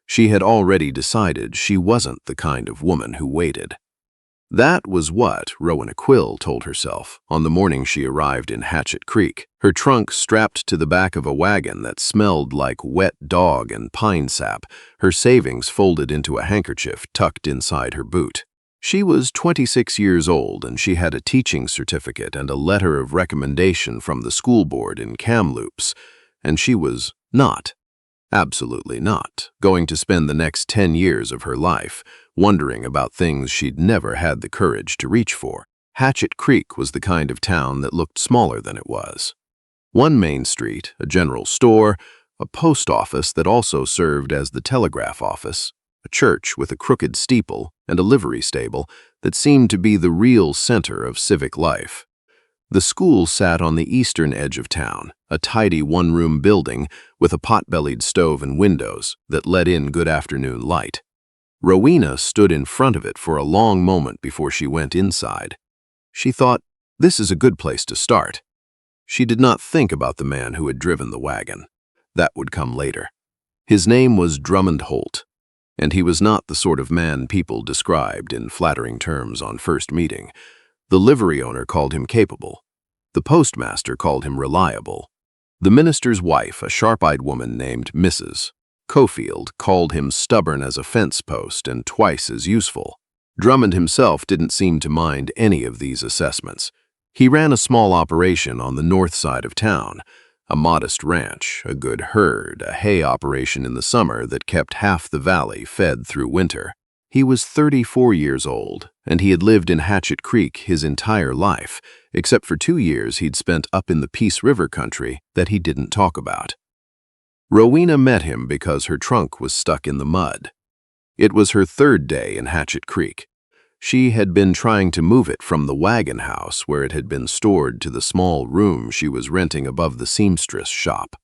She had already decided she wasn't the kind of woman who waited. That was what Rowena Quill told herself on the morning she arrived in Hatchett Creek, her trunk strapped to the back of a wagon that smelled like wet dog and pine sap, her savings folded into a handkerchief tucked inside her boot. She was 26 years old and she had a teaching certificate and a letter of recommendation from the school board in Kamloops, and she was not, absolutely not, going to spend the next 10 years of her life wondering about things she'd never had the courage to reach for. Hatchett Creek was the kind of town that looked smaller than it was. One main street, a general store, a post office that also served as the telegraph office, a church with a crooked steeple, and a livery stable that seemed to be the real center of civic life. The school sat on the eastern edge of town, a tidy one-room building with a pot-bellied stove and windows that let in good afternoon light. Rowena stood in front of it for a long moment before she went inside. She thought, this is a good place to start. She did not think about the man who had driven the wagon. That would come later. His name was Drummond Holt, and he was not the sort of man people described in flattering terms on first meeting. The livery owner called him capable. The postmaster called him reliable. The minister's wife, a sharp-eyed woman named Mrs. Cofield, called him stubborn as a fence post and twice as useful. Drummond himself didn't seem to mind any of these assessments. He ran a small operation on the north side of town, a modest ranch, a good herd, a hay operation in the summer that kept half the valley fed through winter. He was 34 years old, and he had lived in Hatchett Creek his entire life, except for 2 years he'd spent up in the Peace River country that he didn't talk about. Rowena met him because her trunk was stuck in the mud. It was her third day in Hatchett Creek. She had been trying to move it from the wagon house where it had been stored to the small room she was renting above the seamstress shop.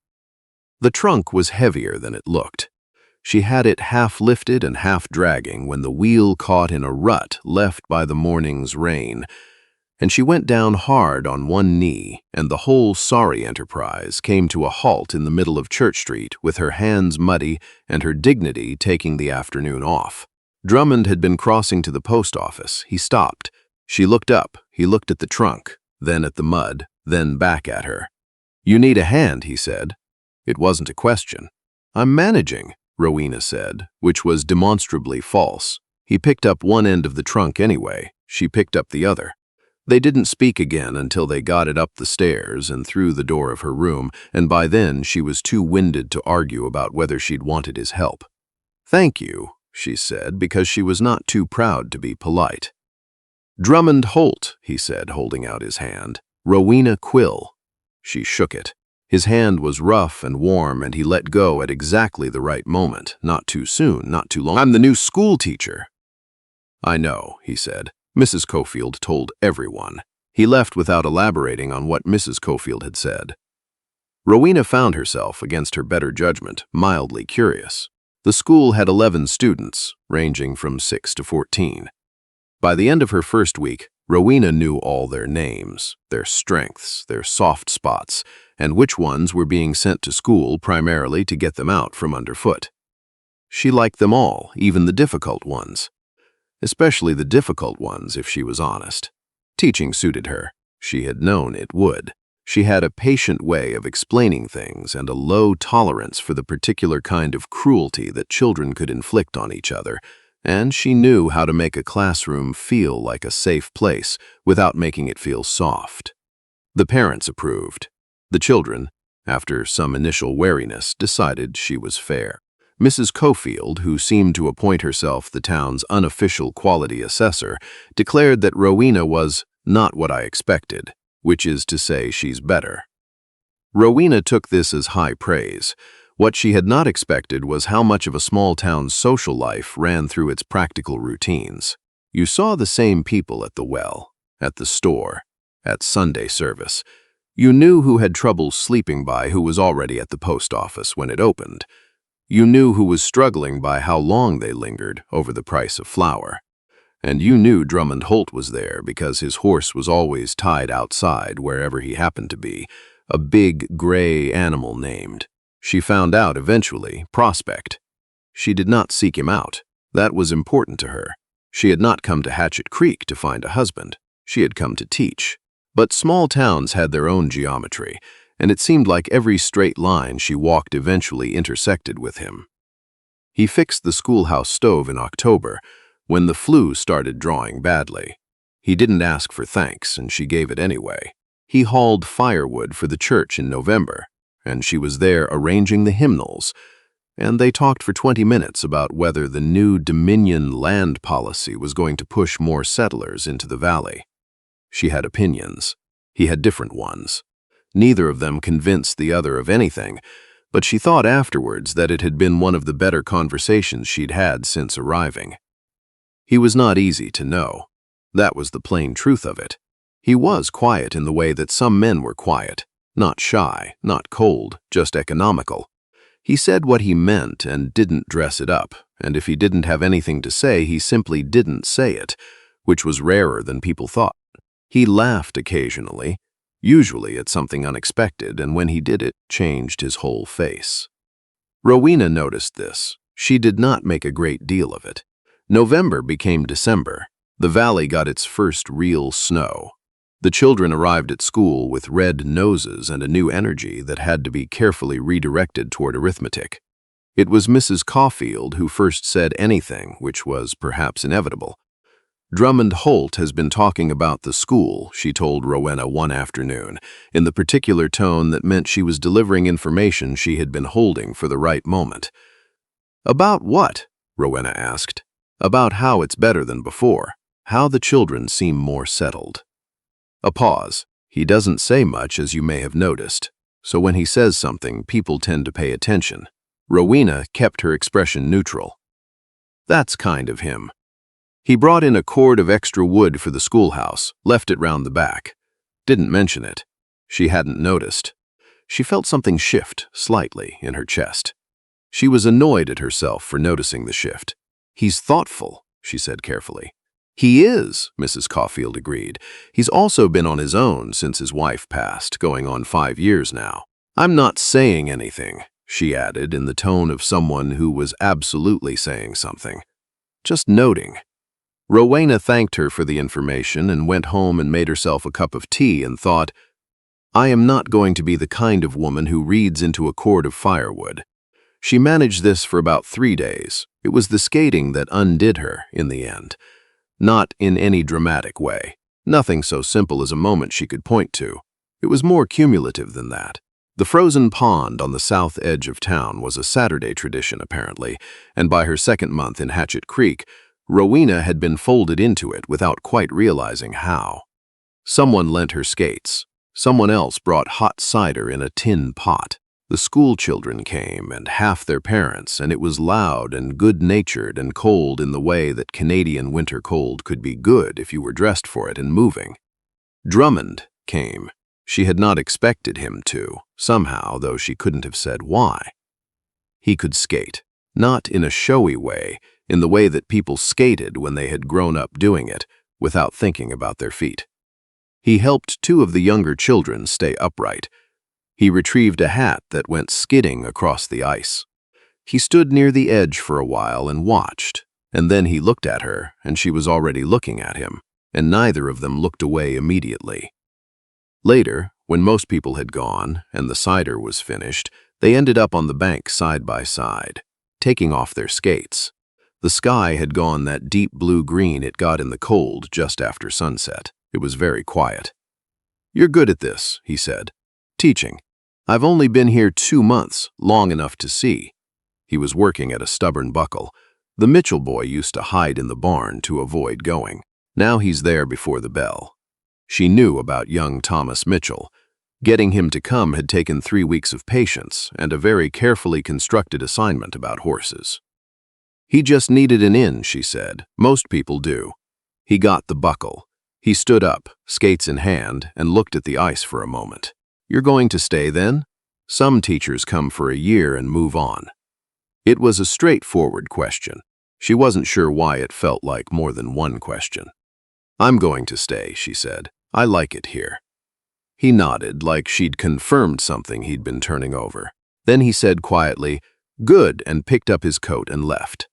The trunk was heavier than it looked. She had it half lifted and half dragging when the wheel caught in a rut left by the morning's rain, and she went down hard on one knee, and the whole sorry enterprise came to a halt in the middle of Church Street with her hands muddy and her dignity taking the afternoon off. Drummond had been crossing to the post office. He stopped. She looked up. He looked at the trunk, then at the mud, then back at her. "You need a hand," he said. It wasn't a question. "I'm managing," Rowena said, which was demonstrably false. He picked up one end of the trunk anyway. She picked up the other. They didn't speak again until they got it up the stairs and through the door of her room, and by then she was too winded to argue about whether she'd wanted his help. "Thank you," she said, because she was not too proud to be polite. "Drummond Holt," he said, holding out his hand. "Rowena Quill." She shook it. His hand was rough and warm, and he let go at exactly the right moment, not too soon, not too long. "I'm the new school teacher." "I know," he said. Mrs. Cofield told everyone. He left without elaborating on what Mrs. Cofield had said. Rowena found herself, against her better judgment, mildly curious. The school had 11 students, ranging from 6 to 14. By the end of her first week, Rowena knew all their names, their strengths, their soft spots, and which ones were being sent to school primarily to get them out from underfoot. She liked them all, even the difficult ones. Especially the difficult ones, if she was honest. Teaching suited her. She had known it would. She had a patient way of explaining things and a low tolerance for the particular kind of cruelty that children could inflict on each other, and she knew how to make a classroom feel like a safe place without making it feel soft. The parents approved. The children, after some initial wariness, decided she was fair. Mrs. Cofield, who seemed to appoint herself the town's unofficial quality assessor, declared that Rowena was not what I expected, which is to say she's better. Rowena took this as high praise. What she had not expected was how much of a small town's social life ran through its practical routines. You saw the same people at the well, at the store, at Sunday service. You knew who had trouble sleeping by who was already at the post office when it opened. You knew who was struggling by how long they lingered over the price of flour. And you knew Drummond Holt was there because his horse was always tied outside wherever he happened to be, a big gray animal named, she found out eventually, Prospect. She did not seek him out. That was important to her. She had not come to Hatchett Creek to find a husband. She had come to teach. But small towns had their own geometry, and it seemed like every straight line she walked eventually intersected with him. He fixed the schoolhouse stove in October, when the flu started drawing badly. He didn't ask for thanks, and she gave it anyway. He hauled firewood for the church in November, and she was there arranging the hymnals, and they talked for 20 minutes about whether the new Dominion land policy was going to push more settlers into the valley. She had opinions. He had different ones. Neither of them convinced the other of anything, but she thought afterwards that it had been one of the better conversations she'd had since arriving. He was not easy to know. That was the plain truth of it. He was quiet in the way that some men were quiet. Not shy, not cold, just economical. He said what he meant and didn't dress it up, and if he didn't have anything to say, he simply didn't say it, which was rarer than people thought. He laughed occasionally, usually at something unexpected, and when he did it, changed his whole face. Rowena noticed this. She did not make a great deal of it. November became December. The valley got its first real snow. The children arrived at school with red noses and a new energy that had to be carefully redirected toward arithmetic. It was Mrs. Caulfield who first said anything, which was perhaps inevitable. Drummond Holt has been talking about the school, she told Rowena one afternoon, in the particular tone that meant she was delivering information she had been holding for the right moment. About what? Rowena asked. About how it's better than before, how the children seem more settled. A pause. He doesn't say much, as you may have noticed, so when he says something, people tend to pay attention. Rowena kept her expression neutral. That's kind of him. He brought in a cord of extra wood for the schoolhouse, left it round the back. Didn't mention it. She hadn't noticed. She felt something shift, slightly, in her chest. She was annoyed at herself for noticing the shift. He's thoughtful, she said carefully. He is, Mrs. Caulfield agreed. He's also been on his own since his wife passed, going on 5 years now. I'm not saying anything, she added in the tone of someone who was absolutely saying something. Just noting. Rowena thanked her for the information and went home and made herself a cup of tea and thought, I am not going to be the kind of woman who reads into a cord of firewood. She managed this for about 3 days. It was the skating that undid her in the end. Not in any dramatic way. Nothing so simple as a moment she could point to. It was more cumulative than that. The frozen pond on the south edge of town was a Saturday tradition, apparently, and by her second month in Hatchett Creek, Rowena had been folded into it without quite realizing how. Someone lent her skates. Someone else brought hot cider in a tin pot. The school children came, and half their parents, and it was loud and good-natured and cold in the way that Canadian winter cold could be good if you were dressed for it and moving. Drummond came. She had not expected him to, somehow, though she couldn't have said why. He could skate, not in a showy way, in the way that people skated when they had grown up doing it, without thinking about their feet. He helped 2 of the younger children stay upright. He retrieved a hat that went skidding across the ice. He stood near the edge for a while and watched, and then he looked at her, and she was already looking at him, and neither of them looked away immediately. Later, when most people had gone and the cider was finished, they ended up on the bank side by side, taking off their skates. The sky had gone that deep blue-green it got in the cold just after sunset. It was very quiet. "You're good at this," he said. "Teaching. I've only been here 2 months, long enough to see." He was working at a stubborn buckle. The Mitchell boy used to hide in the barn to avoid going. Now he's there before the bell. She knew about young Thomas Mitchell. Getting him to come had taken 3 weeks of patience and a very carefully constructed assignment about horses. He just needed an in, she said. Most people do. He got the buckle. He stood up, skates in hand, and looked at the ice for a moment. "You're going to stay then?" Some teachers come for a year and move on. It was a straightforward question. She wasn't sure why it felt like more than one question. "I'm going to stay," she said. "I like it here." He nodded, like she'd confirmed something he'd been turning over. Then he said quietly, "Good," and picked up his coat and left.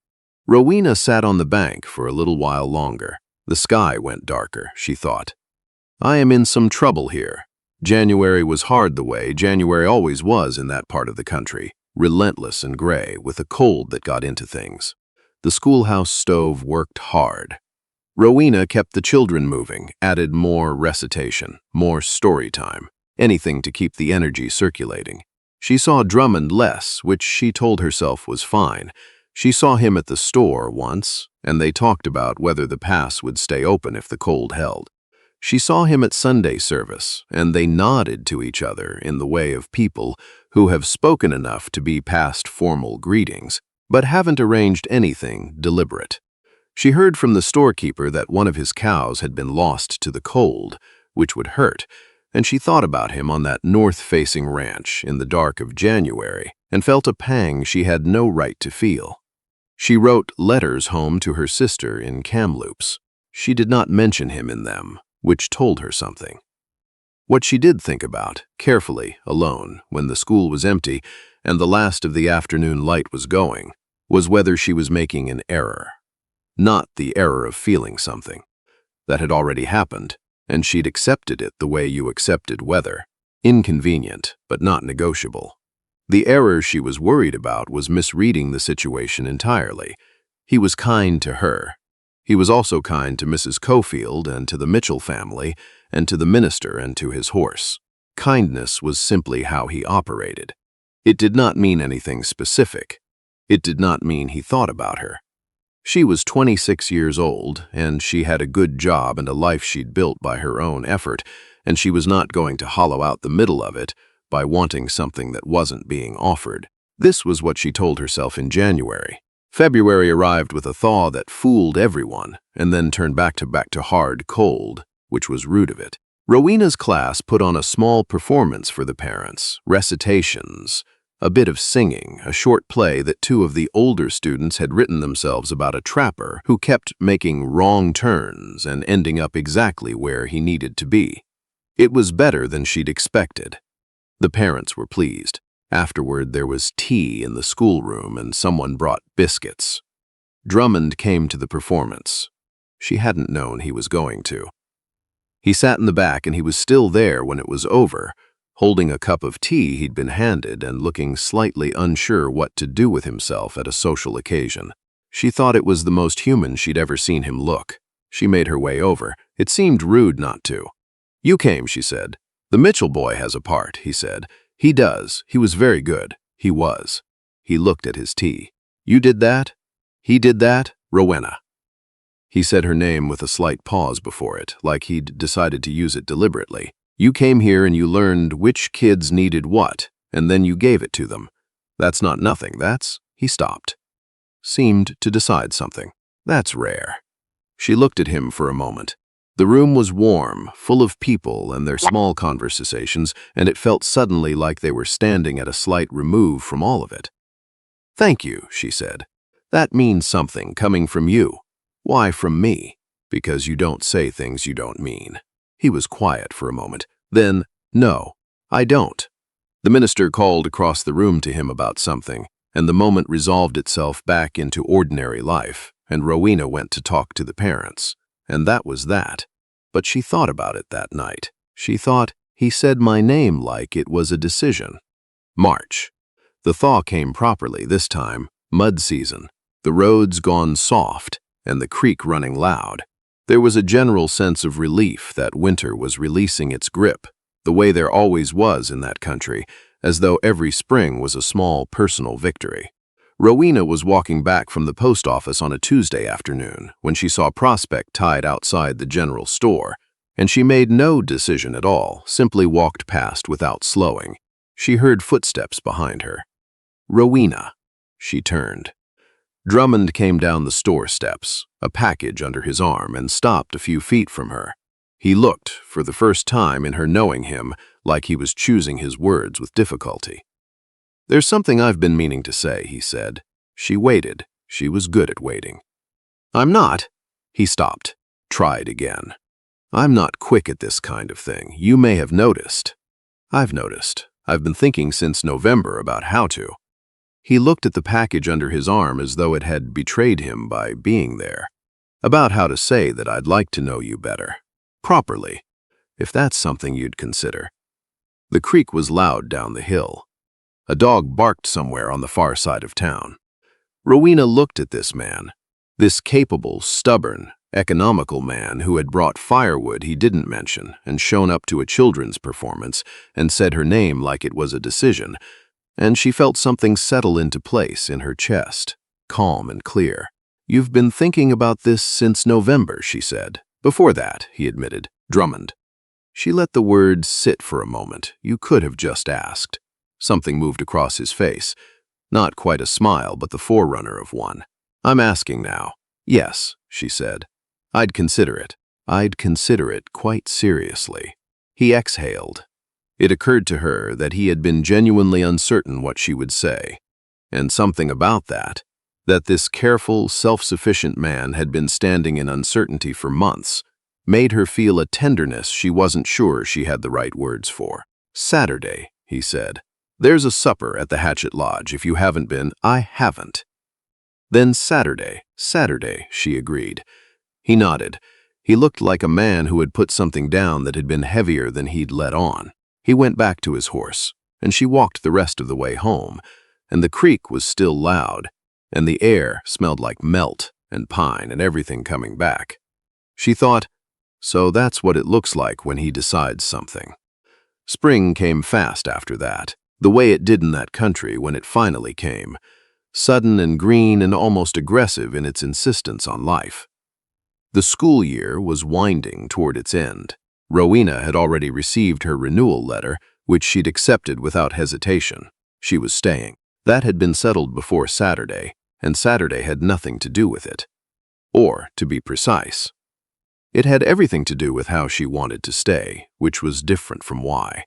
Rowena sat on the bank for a little while longer. The sky went darker, she thought. I am in some trouble here. January was hard the way January always was in that part of the country, relentless and gray, with a cold that got into things. The schoolhouse stove worked hard. Rowena kept the children moving, added more recitation, more story time, anything to keep the energy circulating. She saw Drummond less, which she told herself was fine. She saw him at the store once, and they talked about whether the pass would stay open if the cold held. She saw him at Sunday service, and they nodded to each other in the way of people who have spoken enough to be past formal greetings, but haven't arranged anything deliberate. She heard from the storekeeper that one of his cows had been lost to the cold, which would hurt, and she thought about him on that north-facing ranch in the dark of January and felt a pang she had no right to feel. She wrote letters home to her sister in Kamloops. She did not mention him in them, which told her something. What she did think about, carefully, alone, when the school was empty and the last of the afternoon light was going, was whether she was making an error. Not the error of feeling something. That had already happened, and she'd accepted it the way you accepted weather. Inconvenient, but not negotiable. The error she was worried about was misreading the situation entirely. He was kind to her. He was also kind to Mrs. Cofield and to the Mitchell family and to the minister and to his horse. Kindness was simply how he operated. It did not mean anything specific. It did not mean he thought about her. She was 26 years old, and she had a good job and a life she'd built by her own effort, and she was not going to hollow out the middle of it by wanting something that wasn't being offered. This was what she told herself in January. February arrived with a thaw that fooled everyone, and then turned back to hard cold, which was root of it. Rowena's class put on a small performance for the parents, recitations, a bit of singing, a short play that two of the older students had written themselves about a trapper who kept making wrong turns and ending up exactly where he needed to be. It was better than she'd expected. The parents were pleased. Afterward, there was tea in the schoolroom and someone brought biscuits. Drummond came to the performance. She hadn't known he was going to. He sat in the back and he was still there when it was over, holding a cup of tea he'd been handed and looking slightly unsure what to do with himself at a social occasion. She thought it was the most human she'd ever seen him look. She made her way over. It seemed rude not to. "You came," she said. "The Mitchell boy has a part," he said. "He does. He was very good. He was." He looked at his tea. "You did that? He did that? Rowena." He said her name with a slight pause before it, like he'd decided to use it deliberately. "You came here and you learned which kids needed what, and then you gave it to them. That's not nothing, that's—" He stopped. Seemed to decide something. "That's rare." She looked at him for a moment. The room was warm, full of people and their small conversations, and it felt suddenly like they were standing at a slight remove from all of it. "Thank you," she said. "That means something coming from you." "Why from me?" "Because you don't say things you don't mean." He was quiet for a moment. Then, "No, I don't." The minister called across the room to him about something, and the moment resolved itself back into ordinary life, and Rowena went to talk to the parents. And that was that. But she thought about it that night. She thought, he said my name like it was a decision. March. The thaw came properly this time, mud season, the roads gone soft, and the creek running loud. There was a general sense of relief that winter was releasing its grip, the way there always was in that country, as though every spring was a small personal victory. Rowena was walking back from the post office on a Tuesday afternoon when she saw Prospect tied outside the general store, and she made no decision at all, simply walked past without slowing. She heard footsteps behind her. "Rowena." She turned. Drummond came down the store steps, a package under his arm, and stopped a few feet from her. He looked, for the first time in her knowing him, like he was choosing his words with difficulty. "There's something I've been meaning to say," he said. She waited. She was good at waiting. "I'm not." He stopped. Tried again. "I'm not quick at this kind of thing. You may have noticed." "I've noticed. I've been thinking since November about how to." He looked at the package under his arm as though it had betrayed him by being there. About how to say that I'd like to know you better. Properly, if that's something you'd consider. The creak was loud down the hill. A dog barked somewhere on the far side of town. Rowena looked at this man, this capable, stubborn, economical man who had brought firewood he didn't mention and shown up to a children's performance and said her name like it was a decision, and she felt something settle into place in her chest, calm and clear. "You've been thinking about this since November," she said. "Before that," he admitted, "Drummond." She let the words sit for a moment. "You could have just asked." Something moved across his face. Not quite a smile, but the forerunner of one. "I'm asking now." "Yes," she said. "I'd consider it. I'd consider it quite seriously." He exhaled. It occurred to her that he had been genuinely uncertain what she would say. And something about that this careful, self-sufficient man had been standing in uncertainty for months, made her feel a tenderness she wasn't sure she had the right words for. "Saturday," he said. "There's a supper at the Hatchett Lodge if you haven't been." "I haven't." "Then Saturday, she agreed. He nodded. He looked like a man who had put something down that had been heavier than he'd let on. He went back to his horse, and she walked the rest of the way home, and the creak was still loud, and the air smelled like melt and pine and everything coming back. She thought, so that's what it looks like when he decides something. Spring came fast after that, the way it did in that country when it finally came, sudden and green and almost aggressive in its insistence on life. The school year was winding toward its end. Rowena had already received her renewal letter, which she'd accepted without hesitation. She was staying. That had been settled before Saturday, and Saturday had nothing to do with it. Or, to be precise, it had everything to do with how she wanted to stay, which was different from why.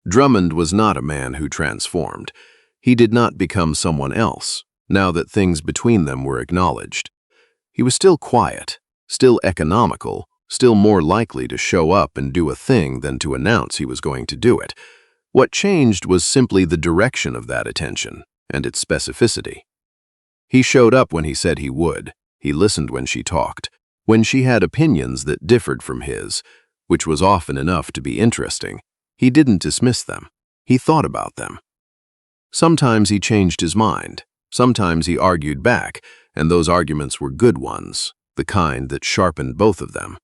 Drummond was not a man who transformed. He did not become someone else, now that things between them were acknowledged. He was still quiet, still economical, still more likely to show up and do a thing than to announce he was going to do it. What changed was simply the direction of that attention and its specificity. He showed up when he said he would. He listened when she talked, when she had opinions that differed from his, which was often enough to be interesting. He didn't dismiss them. He thought about them. Sometimes he changed his mind. Sometimes he argued back, and those arguments were good ones, the kind that sharpened both of them.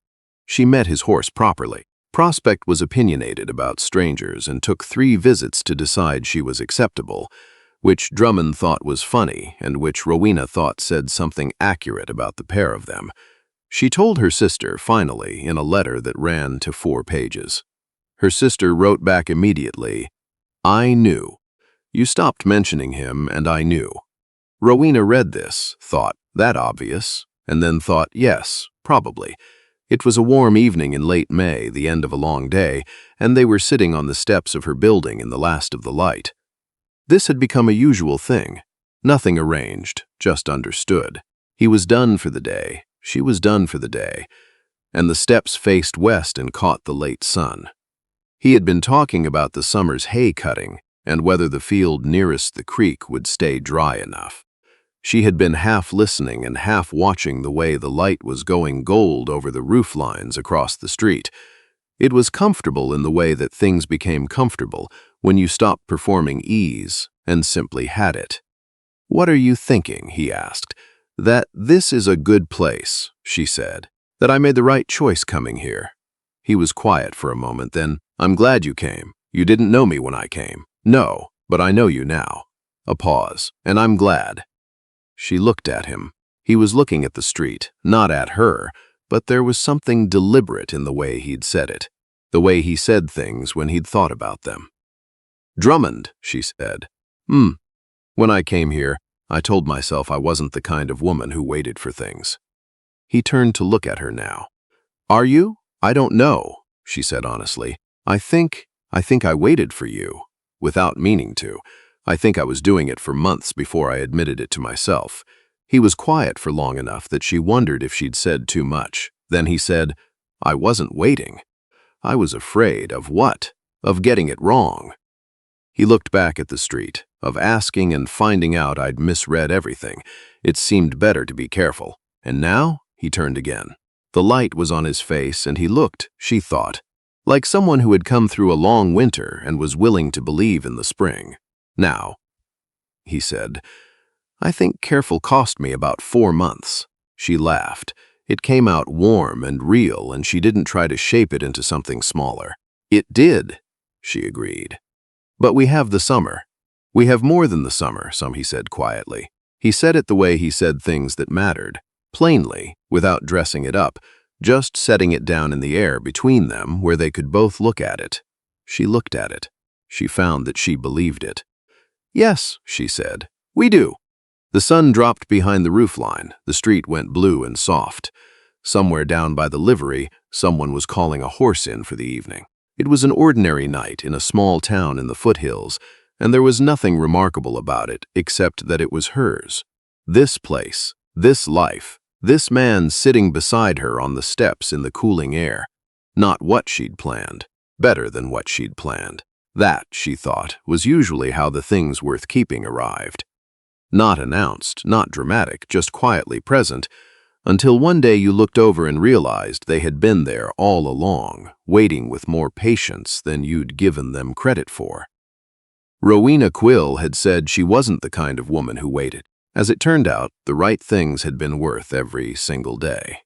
She met his horse properly. Prospect was opinionated about strangers and took 3 visits to decide she was acceptable, which Drummond thought was funny and which Rowena thought said something accurate about the pair of them. She told her sister, finally, in a letter that ran to 4 pages. Her sister wrote back immediately, "I knew. You stopped mentioning him, and I knew." Rowena read this, thought, that obvious, and then thought, yes, probably. It was a warm evening in late May, the end of a long day, and they were sitting on the steps of her building in the last of the light. This had become a usual thing. Nothing arranged, just understood. He was done for the day. She was done for the day. And the steps faced west and caught the late sun. He had been talking about the summer's hay cutting and whether the field nearest the creek would stay dry enough. She had been half listening and half watching the way the light was going gold over the roof lines across the street. It was comfortable in the way that things became comfortable when you stopped performing ease and simply had it. "What are you thinking?" he asked. "That this is a good place," she said. "That I made the right choice coming here." He was quiet for a moment, then, "I'm glad you came. You didn't know me when I came." "No, but I know you now." A pause. "And I'm glad." She looked at him. He was looking at the street, not at her, but there was something deliberate in the way he'd said it, the way he said things when he'd thought about them. "Drummond," she said. When I came here, I told myself I wasn't the kind of woman who waited for things." He turned to look at her now. "Are you?" "I don't know," she said honestly. I think I waited for you, without meaning to. I think I was doing it for months before I admitted it to myself." He was quiet for long enough that she wondered if she'd said too much. Then he said, "I wasn't waiting. I was afraid of what? Of getting it wrong." He looked back at the street. of asking and finding out I'd misread everything. It seemed better to be careful. And now, he turned again. The light was on his face, and he looked, she thought, like someone who had come through a long winter and was willing to believe in the spring. Now, he said, I think careful cost me about 4 months. She laughed. It came out warm and real, and she didn't try to shape it into something smaller. It did, she agreed. But we have the summer. We have more than the summer, he said quietly. He said it the way he said things that mattered, plainly, without dressing it up, just setting it down in the air between them where they could both look at it. She looked at it. She found that she believed it. Yes, she said, we do. The sun dropped behind the roofline. The street went blue and soft. Somewhere down by the livery, someone was calling a horse in for the evening. It was an ordinary night in a small town in the foothills, and there was nothing remarkable about it except that it was hers. This place, this life, this man sitting beside her on the steps in the cooling air. Not what she'd planned, better than what she'd planned. That, she thought, was usually how the things worth keeping arrived. Not announced, not dramatic, just quietly present, until one day you looked over and realized they had been there all along, waiting with more patience than you'd given them credit for. Rowena Quill had said she wasn't the kind of woman who waited. As it turned out, the right things had been worth every single day.